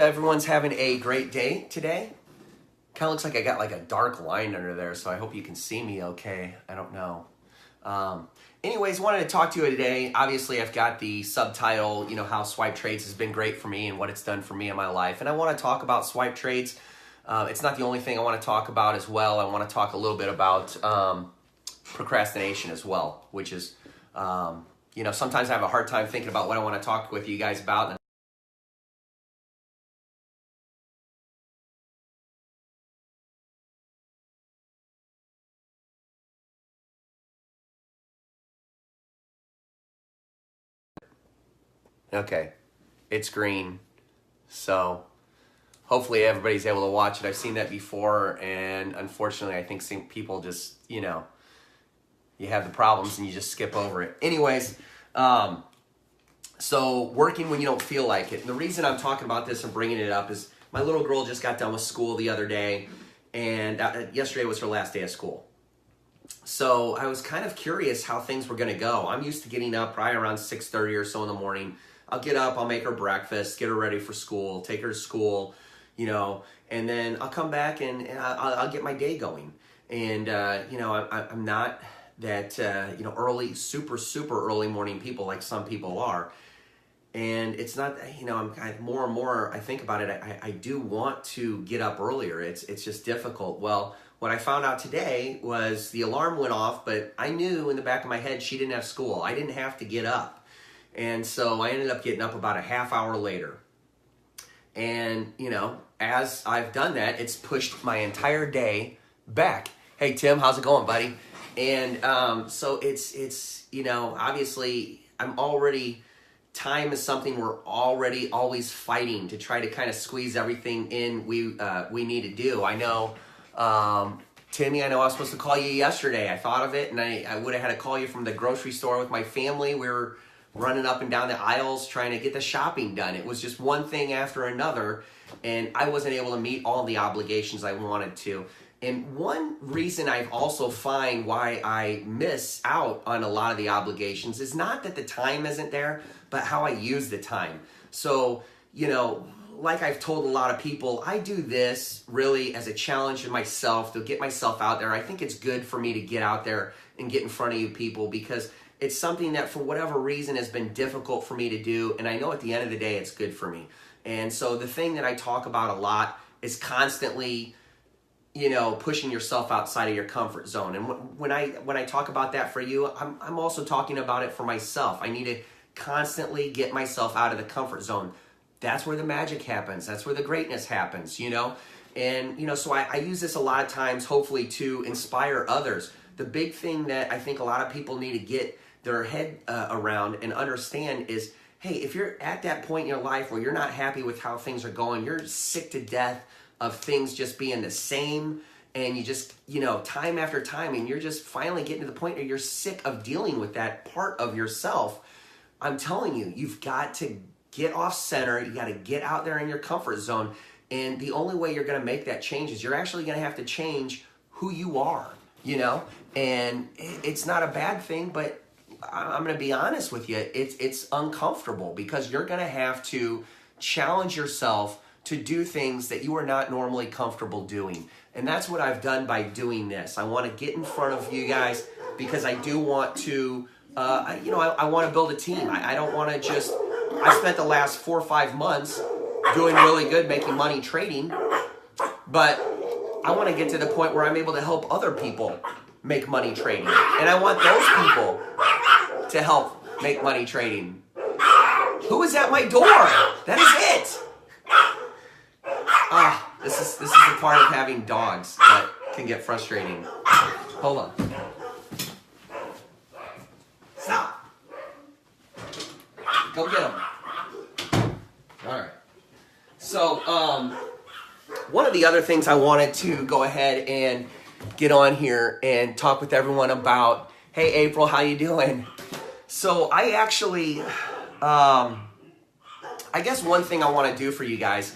Everyone's having a great day today. Kind of looks like I got like a dark line under there, so I hope you can see me okay. I don't know. Anyways, wanted to talk to you today. Obviously, I've got the subtitle, how Swipe Trades has been great for me and what it's done for me in my life. And I want to talk about Swipe Trades. It's not the only thing I want to talk about as well. I want to talk a little bit about procrastination as well, which is, sometimes I have a hard time thinking about what I want to talk with you guys about. Okay, it's green, so hopefully everybody's able to watch it. I've seen that before, and unfortunately, I think some people just, you have the problems and you just skip over it. Anyways, so working when you don't feel like it. And the reason I'm talking about this and bringing it up is my little girl just got done with school the other day, and yesterday was her last day of school. So I was kind of curious how things were going to go. I'm used to getting up probably around 6:30 or so in the morning. I'll get up, I'll make her breakfast, get her ready for school, take her to school, and then I'll come back and I'll get my day going. And, I'm not that, early, super, super early morning people like some people are. And it's not, more and more I think about it, I do want to get up earlier. It's just difficult. Well, what I found out today was the alarm went off, but I knew in the back of my head she didn't have school. I didn't have to get up. And so I ended up getting up about a half hour later. And, as I've done that, it's pushed my entire day back. Hey, Tim, how's it going, buddy? And so it's obviously time is something we're already always fighting to try to kind of squeeze everything in we need to do. I know, Timmy, I know I was supposed to call you yesterday. I thought of it, and I would have had to call you from the grocery store with my family. We were running up and down the aisles trying to get the shopping done. It was just one thing after another, and I wasn't able to meet all the obligations I wanted to. And one reason I also find why I miss out on a lot of the obligations is not that the time isn't there, but how I use the time. So, like I've told a lot of people, I do this really as a challenge to myself, to get myself out there. I think it's good for me to get out there and get in front of you people, because it's something that for whatever reason has been difficult for me to do, and I know at the end of the day it's good for me. And so the thing that I talk about a lot is constantly, pushing yourself outside of your comfort zone. And when I talk about that for you, I'm also talking about it for myself. I need to constantly get myself out of the comfort zone. That's where the magic happens. That's where the greatness happens, And, so I use this a lot of times, hopefully, to inspire others. The big thing that I think a lot of people need to get their head around and understand is, hey, if you're at that point in your life where you're not happy with how things are going, you're sick to death of things just being the same, and you just, time after time, and you're just finally getting to the point where you're sick of dealing with that part of yourself, I'm telling you, you've got to get off center. You got to get out there in your comfort zone. And the only way you're going to make that change is you're actually going to have to change who you are, and it's not a bad thing, but I'm going to be honest with you. It's uncomfortable, because you're going to have to challenge yourself to do things that you are not normally comfortable doing. And that's what I've done by doing this. I want to get in front of you guys because I do want to, I want to build a team. I don't want to just, I spent the last 4 or 5 months doing really good, making money trading, but I want to get to the point where I'm able to help other people make money trading. And I want those people to help make money trading. Who is at my door? That is it. This is the part of having dogs that can get frustrating. Hold on. Stop. Go get them. All right. So, one of the other things I wanted to go ahead and get on here and talk with everyone about. Hey, April, how you doing? So I actually, I guess one thing I want to do for you guys,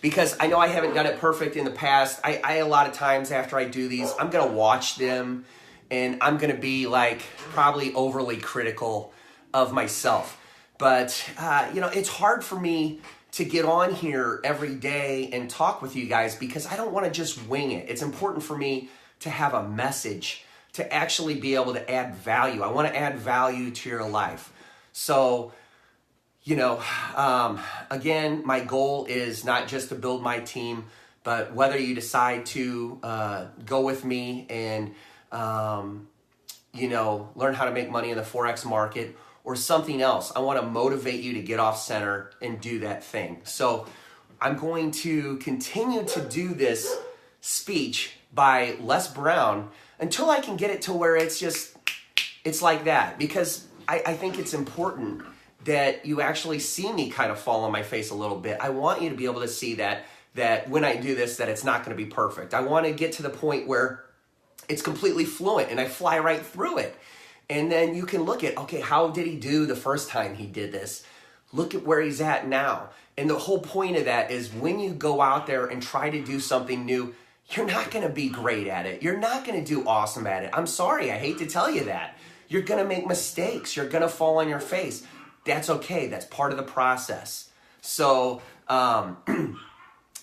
because I know I haven't done it perfect in the past. I a lot of times after I do these, I'm going to watch them and I'm going to be like probably overly critical of myself. But, it's hard for me to get on here every day and talk with you guys because I don't want to just wing it. It's important for me to have a message, to actually be able to add value. I want to add value to your life. So, again, my goal is not just to build my team, but whether you decide to go with me and, learn how to make money in the Forex market or something else, I want to motivate you to get off center and do that thing. So I'm going to continue to do this speech by Les Brown until I can get it to where it's like that, because I think it's important that you actually see me kind of fall on my face a little bit. I want you to be able to see that when I do this, that it's not going to be perfect. I want to get to the point where it's completely fluent and I fly right through it. And then you can look at, okay, how did he do the first time he did this? Look at where he's at now. And the whole point of that is when you go out there and try to do something new, you're not going to be great at it. You're not going to do awesome at it. I'm sorry, I hate to tell you that. You're going to make mistakes. You're going to fall on your face. That's okay. That's part of the process. So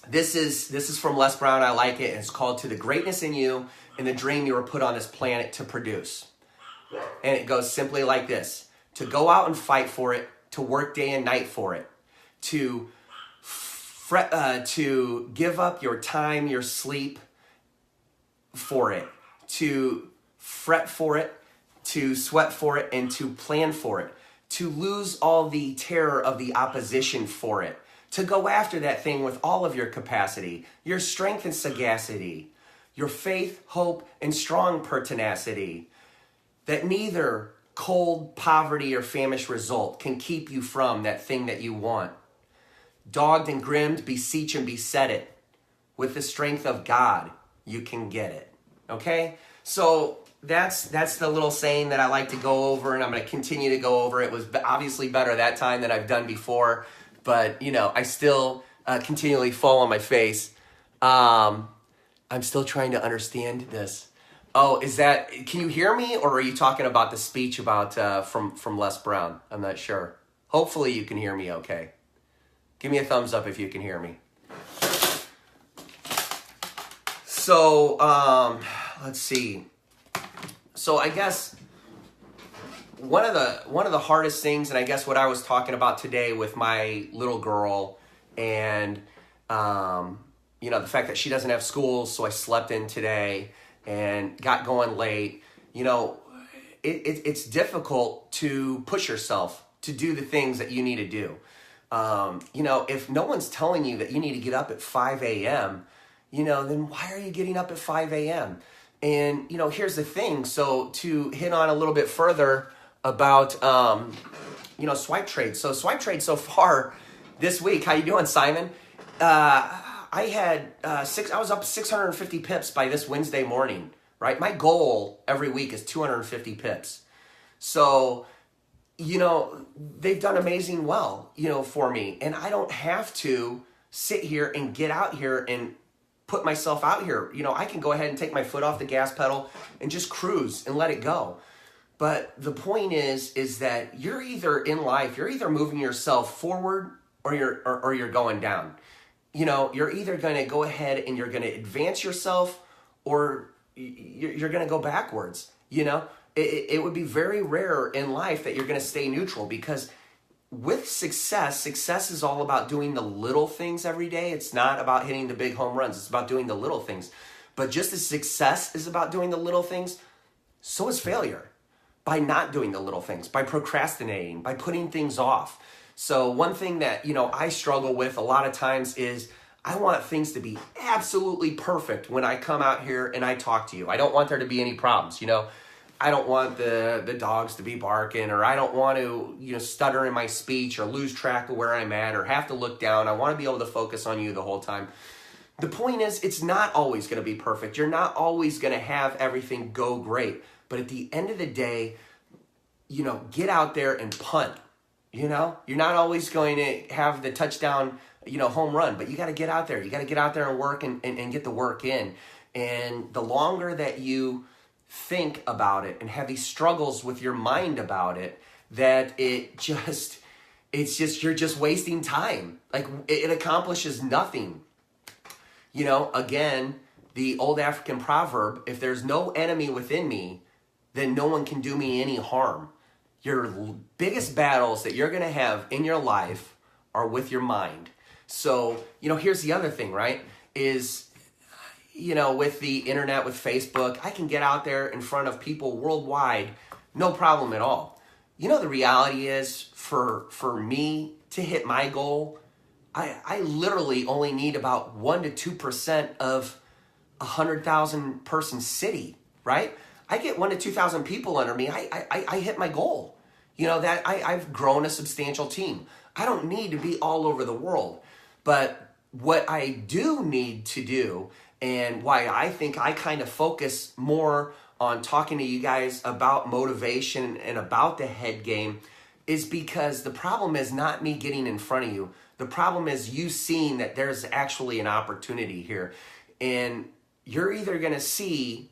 this is from Les Brown. I like it. It's called To the Greatness in You and the Dream You Were Put on This Planet to Produce. And it goes simply like this: to go out and fight for it, to work day and night for it, to give up your time, your sleep for it, to fret for it, to sweat for it, and to plan for it, to lose all the terror of the opposition for it, to go after that thing with all of your capacity, your strength and sagacity, your faith, hope, and strong pertinacity, that neither cold, poverty, or famish result can keep you from that thing that you want. Dogged and grimmed, beseech and beset it. With the strength of God, you can get it. Okay? So that's the little saying that I like to go over, and I'm going to continue to go over. It was obviously better that time than I've done before, but, I still continually fall on my face. I'm still trying to understand this. Oh, can you hear me, or are you talking about the speech about from Les Brown? I'm not sure. Hopefully you can hear me okay. Give me a thumbs up if you can hear me. So, let's see. So I guess one of the hardest things, and I guess what I was talking about today with my little girl, and the fact that she doesn't have school, so I slept in today and got going late. It's difficult to push yourself to do the things that you need to do. If no one's telling you that you need to get up at 5 a.m., then why are you getting up at 5 a.m.? And, here's the thing. So to hit on a little bit further about, swipe trade. So swipe trade so far this week, how you doing, Simon? I was up 650 pips by this Wednesday morning, right? My goal every week is 250 pips. So, they've done amazing well, for me. And I don't have to sit here and get out here and put myself out here. I can go ahead and take my foot off the gas pedal and just cruise and let it go. But the point is that you're either moving yourself forward or you're going down. You're either going to go ahead and you're going to advance yourself, or you're going to go backwards. It would be very rare in life that you're going to stay neutral, because with success is all about doing the little things every day. It's not about hitting the big home runs. It's about doing the little things. But just as success is about doing the little things, so is failure. By not doing the little things, by procrastinating, by putting things off. So one thing that, I struggle with a lot of times is I want things to be absolutely perfect when I come out here and I talk to you. I don't want there to be any problems, I don't want the dogs to be barking, or I don't want to, stutter in my speech or lose track of where I'm at or have to look down. I want to be able to focus on you the whole time. The point is, it's not always going to be perfect. You're not always going to have everything go great. But at the end of the day, get out there and punt. You're not always going to have the touchdown, home run, but you got to get out there. You got to get out there and work and get the work in. And the longer that you think about it and have these struggles with your mind about it, that it just, it's just, you're just wasting time. Like, it accomplishes nothing. You know, again, the old African proverb, if there's no enemy within me, then no one can do me any harm. Your biggest battles that you're going to have in your life are with your mind. So, you know, here's the other thing, right? Is, you know, with the internet, with Facebook, I can get out there in front of people worldwide, no problem at all. You know, the reality is for me to hit my goal, I literally only need about 1% to 2% of 100,000 person city, right? I get 1,000 to 2,000 people under me. I hit my goal. You know, that I've grown a substantial team. I don't need to be all over the world. But what I do need to do, and why I think I kind of focus more on talking to you guys about motivation and about the head game, is because the problem is not me getting in front of you. The problem is you seeing that there's actually an opportunity here. And you're either going to see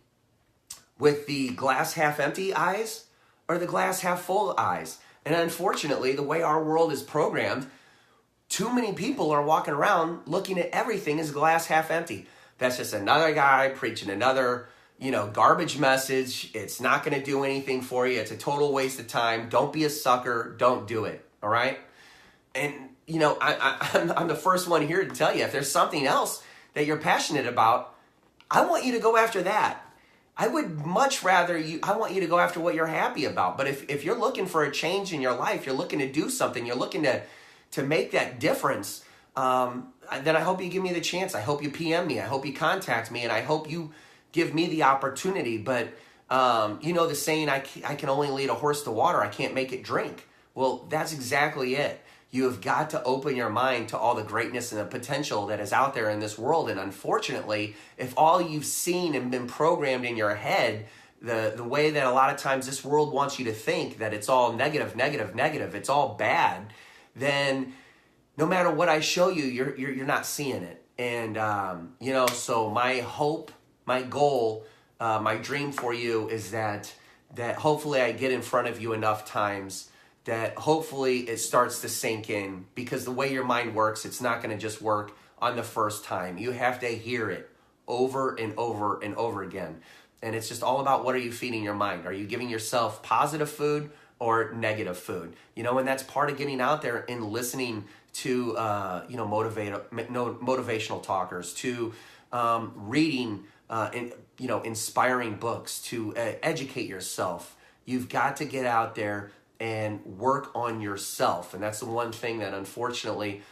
with the glass half empty eyes or the glass half full eyes. And unfortunately, the way our world is programmed, too many people are walking around looking at everything as glass half empty. That's just another guy preaching another, you know, garbage message. It's not going to do anything for you. It's a total waste of time. Don't be a sucker. Don't do it. All right? And, you know, I'm the first one here to tell you, if there's something else that you're passionate about, I want you to go after that. I would much rather I want you to go after what you're happy about. But if you're looking for a change in your life, you're looking to do something, you're looking to make that difference, then I hope you give me the chance. I hope you PM me. I hope you contact me. And I hope you give me the opportunity. But, you know, the saying, I can only lead a horse to water. I can't make it drink. Well, that's exactly it. You have got to open your mind to all the greatness and the potential that is out there in this world. And unfortunately, if all you've seen and been programmed in your head, the way that a lot of times this world wants you to think, that it's all negative, negative, negative, it's all bad, then no matter what I show you, you're not seeing it. And, you know, so my hope, my goal, my dream for you is that hopefully I get in front of you enough times that hopefully it starts to sink in, because the way your mind works, it's not going to just work on the first time. You have to hear it over and over and over again. And it's just all about, what are you feeding your mind? Are you giving yourself positive food or negative food? You know, and that's part of getting out there and listening to, you know, motivational talkers, to reading, and, you know, inspiring books, to educate yourself. You've got to get out there and work on yourself. And that's the one thing that unfortunately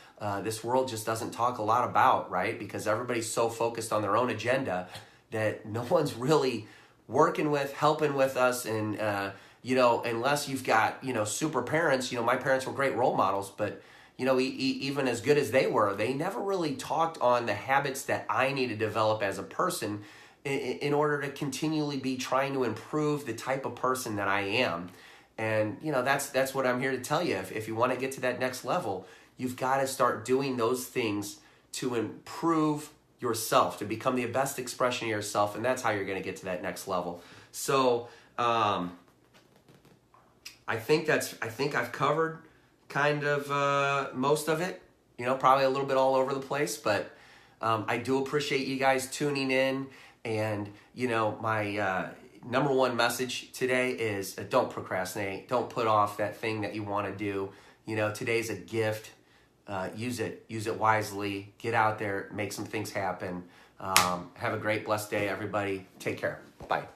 this world just doesn't talk a lot about, right? Because everybody's so focused on their own agenda that no one's really working with, helping with us. And, you know, unless you've got, you know, super parents, you know, my parents were great role models, but, you know, even as good as they were, they never really talked on the habits that I need to develop as a person in order to continually be trying to improve the type of person that I am. And, you know, that's what I'm here to tell you. If you want to get to that next level, you've got to start doing those things to improve yourself, to become the best expression of yourself. And that's how you're going to get to that next level. So I think I've covered kind of most of it, you know, probably a little bit all over the place. But I do appreciate you guys tuning in. And, you know, my number one message today is don't procrastinate. Don't put off that thing that you want to do. You know, today's a gift. Use it wisely. Get out there, make some things happen. Have a great, blessed day, everybody. Take care. Bye.